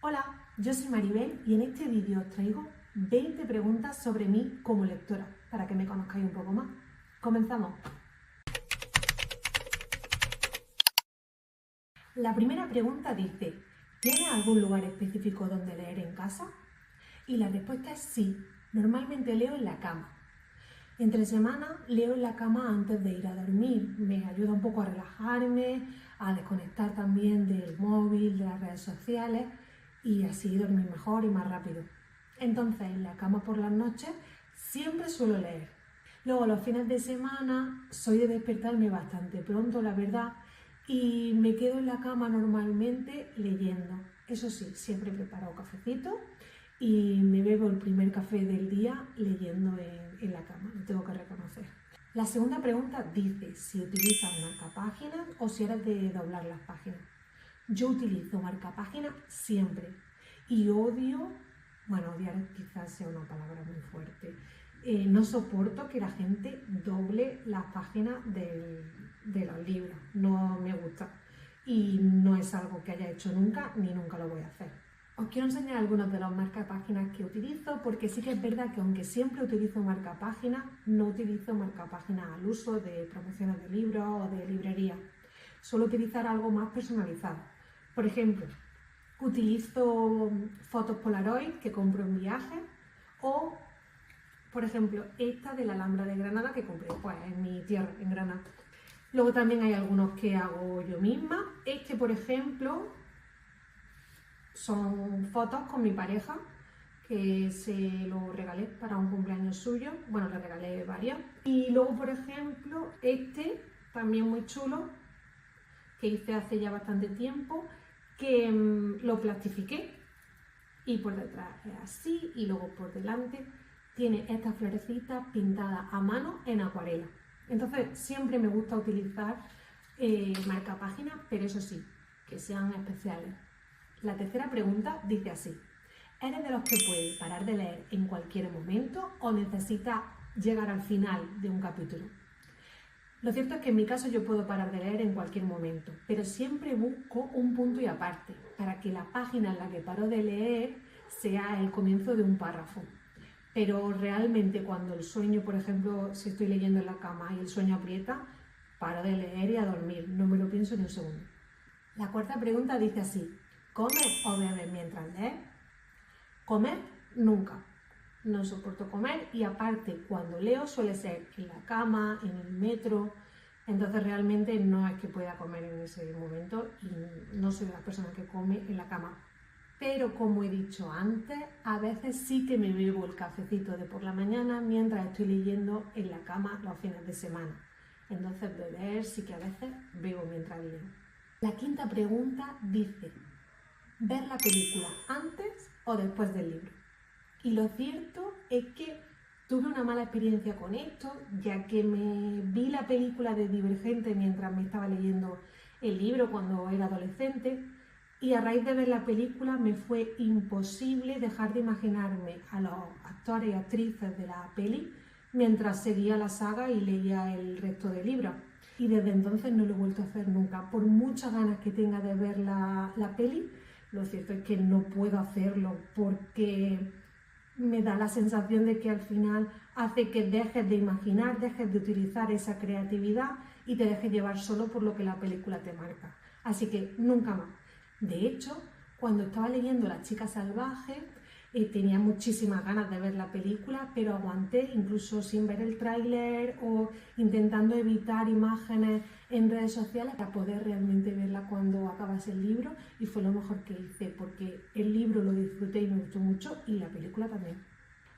Hola, yo soy Maribel y en este vídeo os traigo 20 preguntas sobre mí como lectora, para que me conozcáis un poco más. Comenzamos. La primera pregunta dice, ¿tienes algún lugar específico donde leer en casa? Y la respuesta es sí, normalmente leo en la cama. Entre semana leo en la cama antes de ir a dormir, me ayuda un poco a relajarme, a desconectar también del móvil, de las redes sociales y así dormir mejor y más rápido. Entonces en la cama por las noches siempre suelo leer. Luego los fines de semana soy de despertarme bastante pronto, la verdad, y me quedo en la cama normalmente leyendo. Eso sí, siempre preparo cafecito y me bebo el primer café del día leyendo en la cama, lo tengo que reconocer. La segunda pregunta dice si utilizas marcapáginas o si eres de doblar las páginas. Yo utilizo marcapáginas siempre y odio, bueno, odiar quizás sea una palabra muy fuerte, no soporto que la gente doble las páginas de los libros, no me gusta y no es algo que haya hecho nunca ni nunca lo voy a hacer. Os quiero enseñar algunos de los marcapáginas que utilizo, porque sí que es verdad que aunque siempre utilizo marcapáginas, no utilizo marcapáginas al uso de promociones de libros o de librería. Suelo utilizar algo más personalizado. Por ejemplo, utilizo fotos Polaroid que compro en viajes o, por ejemplo, esta de la Alhambra de Granada que compré pues, en mi tierra, en Granada. Luego también hay algunos que hago yo misma. Este, por ejemplo, son fotos con mi pareja que se lo regalé para un cumpleaños suyo. Bueno, le regalé varios. Y luego, por ejemplo, este, también muy chulo, que hice hace ya bastante tiempo, que lo plastifiqué y por detrás es así y luego por delante tiene estas florecitas pintadas a mano en acuarela. Entonces siempre me gusta utilizar marcapáginas, pero eso sí, que sean especiales. La tercera pregunta dice así, ¿eres de los que puede parar de leer en cualquier momento o necesitas llegar al final de un capítulo? Lo cierto es que en mi caso yo puedo parar de leer en cualquier momento, pero siempre busco un punto y aparte, para que la página en la que paro de leer sea el comienzo de un párrafo. Pero realmente cuando el sueño, por ejemplo, si estoy leyendo en la cama y el sueño aprieta, paro de leer y a dormir, no me lo pienso ni un segundo. La cuarta pregunta dice así, ¿comes o bebes mientras lees? Comer, nunca. No soporto comer y aparte cuando leo suele ser en la cama, en el metro, entonces realmente no es que pueda comer en ese momento y no soy de las personas que come en la cama. Pero como he dicho antes, a veces sí que me bebo el cafecito de por la mañana mientras estoy leyendo en la cama los fines de semana. Entonces beber sí que a veces bebo mientras leo. La quinta pregunta dice, ¿ver la película antes o después del libro? Y lo cierto es que tuve una mala experiencia con esto, ya que me vi la película de Divergente mientras me estaba leyendo el libro cuando era adolescente y a raíz de ver la película me fue imposible dejar de imaginarme a los actores y actrices de la peli mientras seguía la saga y leía el resto del libro. Y desde entonces no lo he vuelto a hacer nunca. Por muchas ganas que tenga de ver la peli, lo cierto es que no puedo hacerlo porque me da la sensación de que al final hace que dejes de imaginar, dejes de utilizar esa creatividad y te dejes llevar solo por lo que la película te marca. Así que nunca más. De hecho, cuando estaba leyendo La chica salvaje, tenía muchísimas ganas de ver la película, pero aguanté incluso sin ver el tráiler o intentando evitar imágenes en redes sociales para poder realmente verla cuando acabase el libro y fue lo mejor que hice porque el libro lo disfruté y me gustó mucho y la película también.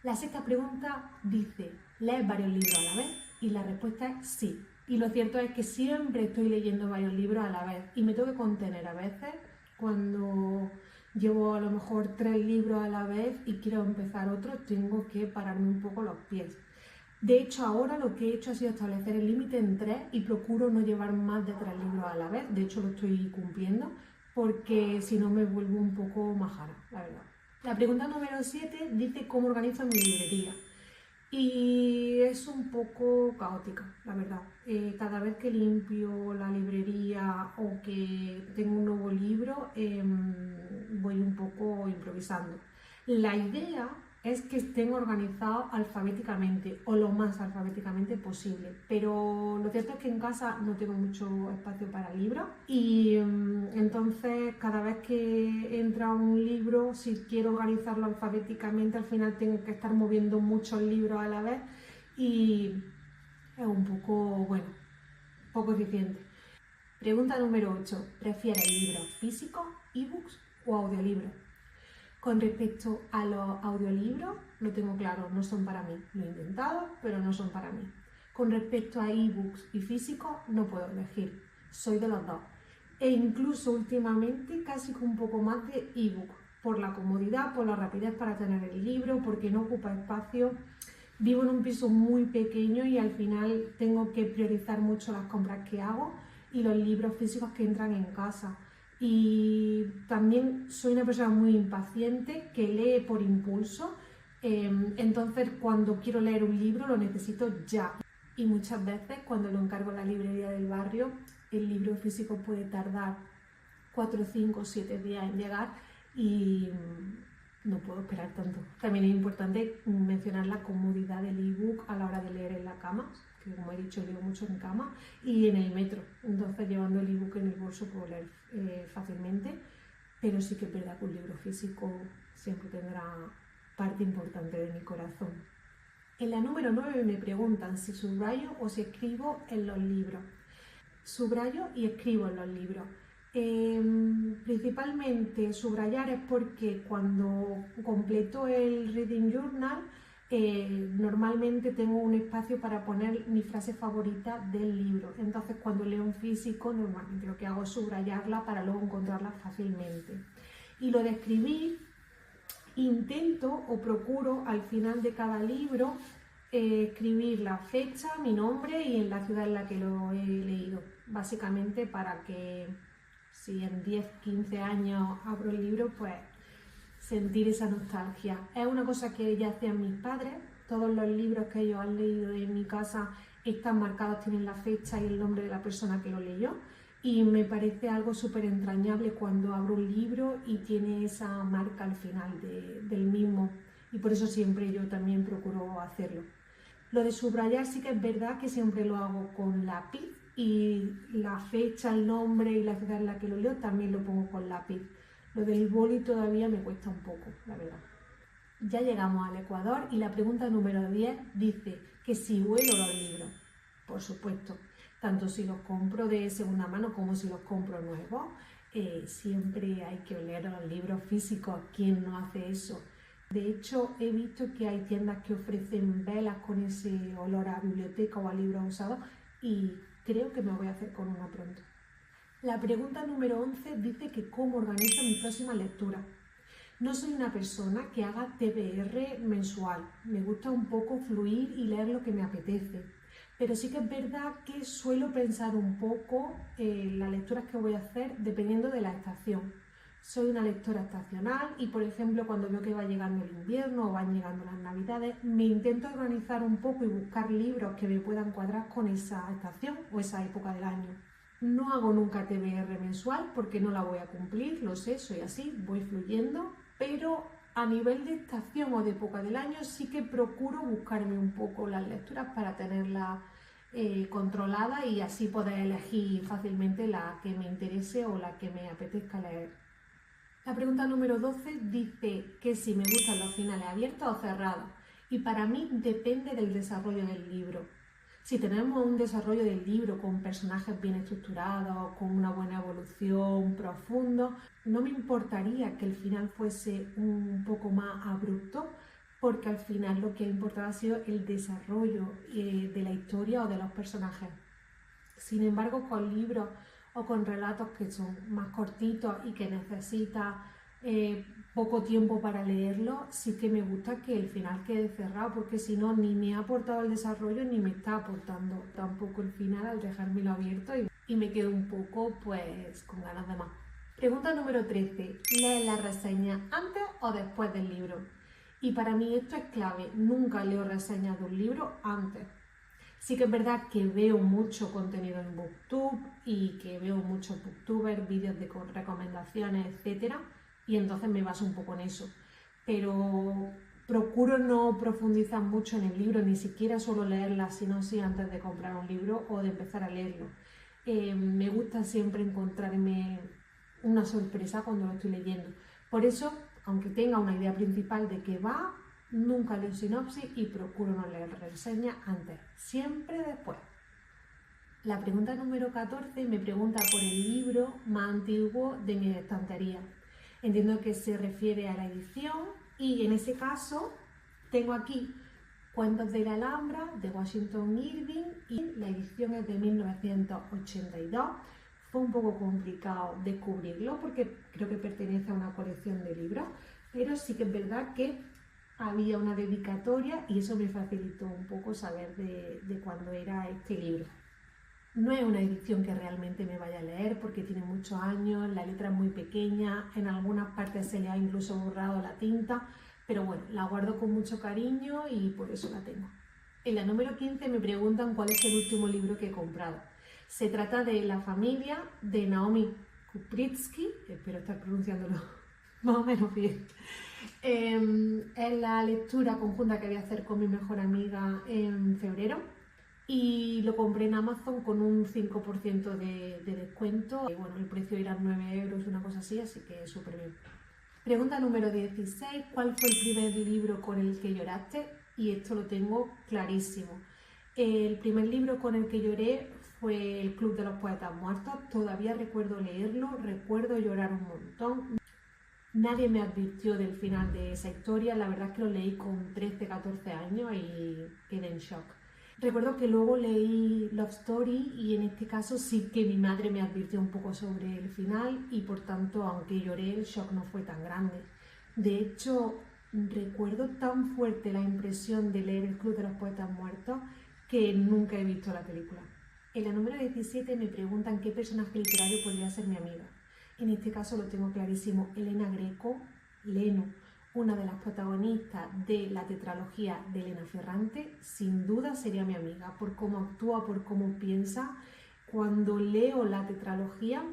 La sexta pregunta dice, ¿lees varios libros a la vez? Y la respuesta es sí. Y lo cierto es que siempre estoy leyendo varios libros a la vez y me tengo que contener a veces cuando llevo a lo mejor 3 libros a la vez y quiero empezar otro, tengo que pararme un poco los pies. De hecho, ahora lo que he hecho ha sido establecer el límite en 3 y procuro no llevar más de 3 libros a la vez. De hecho, lo estoy cumpliendo porque si no me vuelvo un poco majara, la verdad. La pregunta número 7 dice cómo organizo mi librería. y es un poco caótica, la verdad. Cada vez que limpio la librería o que tengo un nuevo libro, voy un poco improvisando. La idea es que estén organizados alfabéticamente o lo más alfabéticamente posible, pero lo cierto es que en casa no tengo mucho espacio para libros y entonces cada vez que entra un libro, si quiero organizarlo alfabéticamente, al final tengo que estar moviendo muchos libros a la vez y es un poco, bueno, poco eficiente. Pregunta número 8. ¿Prefieres libros físicos, ebooks o audiolibros? Con respecto a los audiolibros, lo tengo claro, no son para mí. Lo he intentado, pero no son para mí. Con respecto a ebooks y físicos, no puedo elegir. Soy de los dos. E incluso últimamente casi con un poco más de ebook. Por la comodidad, por la rapidez para tener el libro, porque no ocupa espacio. Vivo en un piso muy pequeño y al final tengo que priorizar mucho las compras que hago y los libros físicos que entran en casa. Y también soy una persona muy impaciente que lee por impulso, entonces cuando quiero leer un libro lo necesito ya. Y muchas veces cuando lo encargo en la librería del barrio, el libro físico puede tardar 4, 5, 7 días en llegar y no puedo esperar tanto. También es importante mencionar la comodidad del ebook a la hora de leer en la cama, que como he dicho leo mucho en cama y en el metro, entonces llevando el ebook en el bolso puedo leer fácilmente, pero sí que es verdad que un libro físico siempre tendrá parte importante de mi corazón. En la número 9 me preguntan si subrayo o si escribo en los libros. Subrayo y escribo en los libros. Principalmente subrayar es porque cuando completo el Reading Journal normalmente tengo un espacio para poner mi frase favorita del libro, entonces cuando leo en físico normalmente lo que hago es subrayarla para luego encontrarla fácilmente. Y lo de escribir, intento o procuro al final de cada libro escribir la fecha, mi nombre y en la ciudad en la que lo he leído, básicamente para que si en 10, 15 años abro el libro, pues sentir esa nostalgia. Es una cosa que ya hacían mis padres, todos los libros que ellos han leído en mi casa están marcados, tienen la fecha y el nombre de la persona que lo leyó, y me parece algo súper entrañable cuando abro un libro y tiene esa marca al final del mismo, y por eso siempre yo también procuro hacerlo. Lo de subrayar sí que es verdad que siempre lo hago con lápiz y la fecha, el nombre y la ciudad en la que lo leo también lo pongo con lápiz. Lo del boli todavía me cuesta un poco, la verdad. Ya llegamos al Ecuador y la pregunta número 10 dice que si huelo los libros. Por supuesto, tanto si los compro de segunda mano como si los compro nuevos, siempre hay que oler los libros físicos. ¿Quién no hace eso? De hecho, he visto que hay tiendas que ofrecen velas con ese olor a biblioteca o a libros usados y creo que me voy a hacer con una pronto. La pregunta número 11 dice que cómo organizo mi próxima lectura. No soy una persona que haga TBR mensual, me gusta un poco fluir y leer lo que me apetece, pero sí que es verdad que suelo pensar un poco en las lecturas que voy a hacer dependiendo de la estación. Soy una lectora estacional y, por ejemplo, cuando veo que va llegando el invierno o van llegando las navidades, me intento organizar un poco y buscar libros que me puedan cuadrar con esa estación o esa época del año. No hago nunca TBR mensual porque no la voy a cumplir, lo sé, soy así, voy fluyendo, pero a nivel de estación o de época del año sí que procuro buscarme un poco las lecturas para tenerlas controladas y así poder elegir fácilmente la que me interese o la que me apetezca leer. La pregunta número 12 dice que si me gustan los finales abiertos o cerrados, y para mí depende del desarrollo del libro. Si tenemos un desarrollo del libro con personajes bien estructurados, con una buena evolución, profundo, no me importaría que el final fuese un poco más abrupto, porque al final lo que ha importado ha sido el desarrollo de la historia o de los personajes. Sin embargo, con libros o con relatos que son más cortitos y que necesitan poco tiempo para leerlo, sí que me gusta que el final quede cerrado, porque si no, ni me ha aportado el desarrollo ni me está aportando tampoco el final al dejármelo abierto y me quedo un poco pues con ganas de más. Pregunta número 13. ¿Lees la reseña antes o después del libro? Y para mí esto es clave, nunca leo reseñas de un libro antes. Sí que es verdad que veo mucho contenido en BookTube y que veo muchos booktubers, vídeos de recomendaciones, etcétera, y entonces me baso un poco en eso. Pero procuro no profundizar mucho en el libro, ni siquiera suelo leer la sinopsis antes de comprar un libro o de empezar a leerlo. Me gusta siempre encontrarme una sorpresa cuando lo estoy leyendo. Por eso, aunque tenga una idea principal de qué va, nunca leo sinopsis y procuro no leer reseñas antes, siempre después. La pregunta número 14 me pregunta por el libro más antiguo de mi estantería. Entiendo que se refiere a la edición y en ese caso tengo aquí Cuentos de la Alhambra de Washington Irving y la edición es de 1982. Fue un poco complicado descubrirlo porque creo que pertenece a una colección de libros, pero sí que es verdad que había una dedicatoria y eso me facilitó un poco saber de cuándo era este libro. No es una edición que realmente me vaya a leer porque tiene muchos años, la letra es muy pequeña, en algunas partes se le ha incluso borrado la tinta, pero bueno, la guardo con mucho cariño y por eso la tengo. En la número 15 me preguntan cuál es el último libro que he comprado. Se trata de La familia de Naomi Kupritsky, espero estar pronunciándolo más o menos bien. Es la lectura conjunta que voy a hacer con mi mejor amiga en febrero y lo compré en Amazon con un 5% de descuento. Y bueno, el precio era 9 euros, una cosa así, así que súper bien. Pregunta número 16, ¿cuál fue el primer libro con el que lloraste? Y esto lo tengo clarísimo. El primer libro con el que lloré fue El Club de los Poetas Muertos. Todavía recuerdo leerlo, recuerdo llorar un montón. Nadie me advirtió del final de esa historia, la verdad es que lo leí con 13, 14 años y quedé en shock. Recuerdo que luego leí Love Story y en este caso sí que mi madre me advirtió un poco sobre el final y por tanto, aunque lloré, el shock no fue tan grande. De hecho, recuerdo tan fuerte la impresión de leer El Club de los Poetas Muertos que nunca he visto la película. En la número 17 me preguntan qué personaje literario podría ser mi amiga. En este caso lo tengo clarísimo, Elena Greco, Leno, una de las protagonistas de la tetralogía de Elena Ferrante, sin duda sería mi amiga, por cómo actúa, por cómo piensa. Cuando leo la tetralogía,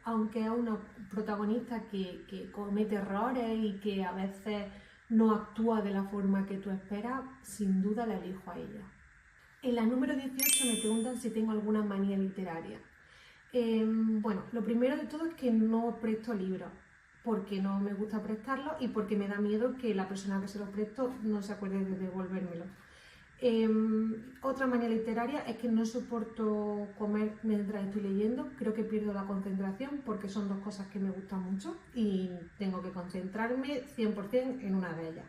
aunque es una protagonista que comete errores y que a veces no actúa de la forma que tú esperas, sin duda la elijo a ella. En la número 18 me preguntan si tengo alguna manía literaria. Bueno, lo primero de todo es que no presto libros, porque no me gusta prestarlos y porque me da miedo que la persona que se los presto no se acuerde de devolvérmelo. Otra manía literaria es que no soporto comer mientras estoy leyendo, creo que pierdo la concentración porque son dos cosas que me gustan mucho y tengo que concentrarme 100% en una de ellas.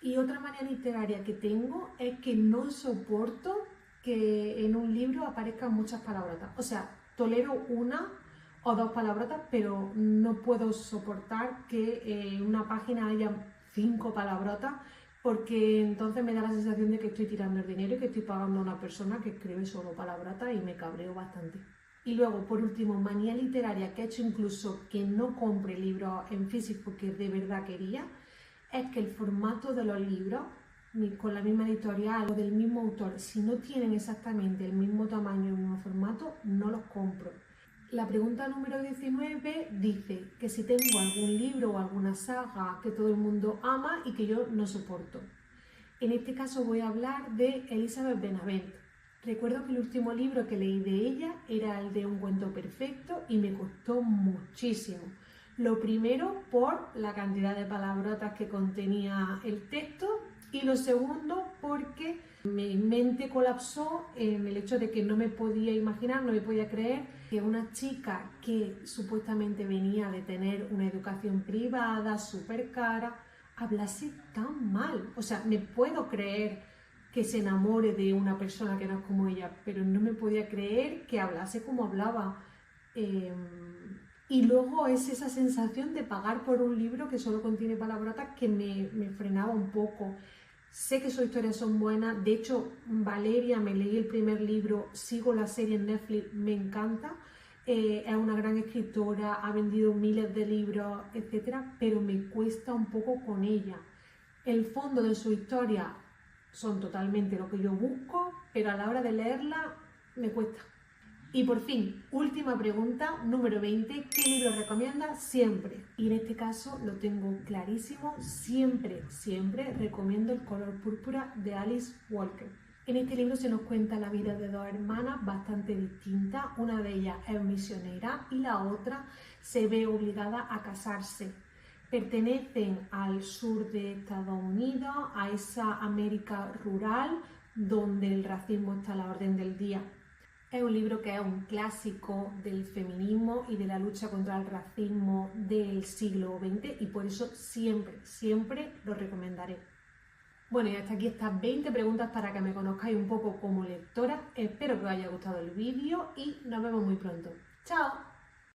Y otra manía literaria que tengo es que no soporto que en un libro aparezcan muchas palabrotas. O sea, tolero una o dos palabrotas, pero no puedo soportar que en una página haya 5 palabrotas porque entonces me da la sensación de que estoy tirando el dinero y que estoy pagando a una persona que escribe solo palabrotas y me cabreo bastante. Y luego, por último, manía literaria que ha hecho incluso que no compre libros en físico que de verdad quería, es que el formato de los libros, con la misma editorial o del mismo autor, si no tienen exactamente el mismo tamaño y el mismo formato, no los compro. La pregunta número 19 dice que si tengo algún libro o alguna saga que todo el mundo ama y que yo no soporto. En este caso voy a hablar de Elizabeth Benavent. Recuerdo que el último libro que leí de ella era el de Un cuento perfecto y me costó muchísimo. Lo primero por la cantidad de palabrotas que contenía el texto y lo segundo porque mi mente colapsó en el hecho de que no me podía imaginar, no me podía creer que una chica que supuestamente venía de tener una educación privada súper cara hablase tan mal. O sea, me puedo creer que se enamore de una persona que no es como ella, pero no me podía creer que hablase como hablaba. Y luego es esa sensación de pagar por un libro que solo contiene palabrotas que me frenaba un poco. Sé que sus historias son buenas, de hecho Valeria, me leí el primer libro, sigo la serie en Netflix, me encanta, es una gran escritora, ha vendido miles de libros, etcétera, pero me cuesta un poco con ella. El fondo de su historia son totalmente lo que yo busco, pero a la hora de leerla me cuesta. Y por fin, última pregunta, número 20, ¿qué libro recomiendas siempre? Y en este caso lo tengo clarísimo, siempre recomiendo El color púrpura de Alice Walker. En este libro se nos cuenta la vida de dos hermanas bastante distintas, una de ellas es misionera y la otra se ve obligada a casarse. Pertenecen al sur de Estados Unidos, a esa América rural donde el racismo está a la orden del día. Es un libro que es un clásico del feminismo y de la lucha contra el racismo del siglo XX y por eso siempre lo recomendaré. Bueno, y hasta aquí estas 20 preguntas para que me conozcáis un poco como lectora. Espero que os haya gustado el vídeo y nos vemos muy pronto. ¡Chao!